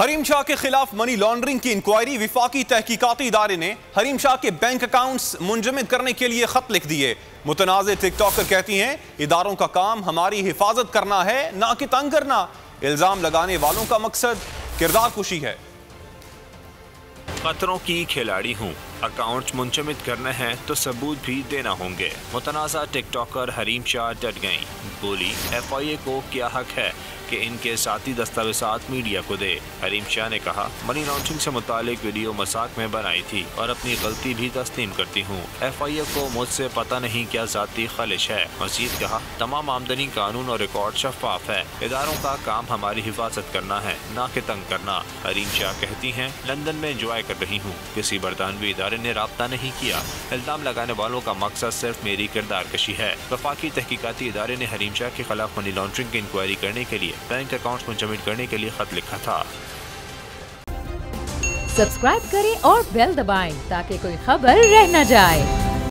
حریم شاہ کے خلاف money laundering کی انکوائری وفاقی تحقیقاتی ادارے نے حریم شاہ کے بینک اکاؤنٹس منجمد کرنے کے لیے خط لکھ دیے۔ متنازع ٹک ٹاکر کہتی ہیں اداروں کا کام ہماری حفاظت کرنا ہے نہ کہ تنگ کرنا۔ الزام لگانے والوں کا مقصد کردار کشی ہے۔ خطروں کی کھلاڑی ہوں، اکاؤنٹ منجمد کرنے ہیں تو ثبوت بھی دینا ہوں گے۔ متنازع ٹک ٹاکر حریم شاہ ڈٹ گئیں، بولی ایف آئی اے کو کیا حق ہے کہ ان کے ذاتی دستاویزات میڈیا کو دے۔ حریم شاہ نے کہا منی لانڈرنگ سے متعلق ویڈیو مذاق میں بنائی تھی اور اپنی غلطی بھی تسلیم کرتی ہوں۔ ایف آئی اے کو مجھ سے پتہ نہیں کیا ذاتی خلش ہے۔ مزید کہا تمام آمدنی قانون اور ریکارڈ شفاف ہے، اداروں کا کام ہماری حفاظت کرنا ہے نہ کہ تنگ کرنا۔ حریم شاہ کہتی ہیں لندن میں انجوائے کر رہی ہوں، کسی برطانوی ادارے نے رابطہ نہیں کیا۔ الزام لگانے والوں کا مقصد صرف میری کردار کشی ہے۔ وفاقی تحقیقاتی ادارے نے حریم شاہ کے خلاف منی لانڈرنگ کی انکوائری کرنے کے لیے بینک اکاؤنٹ منجمد کرنے کے لیے خط لکھا تھا۔ سبسکرائب کریں اور بیل دبائیں تاکہ کوئی خبر رہ نہ جائے۔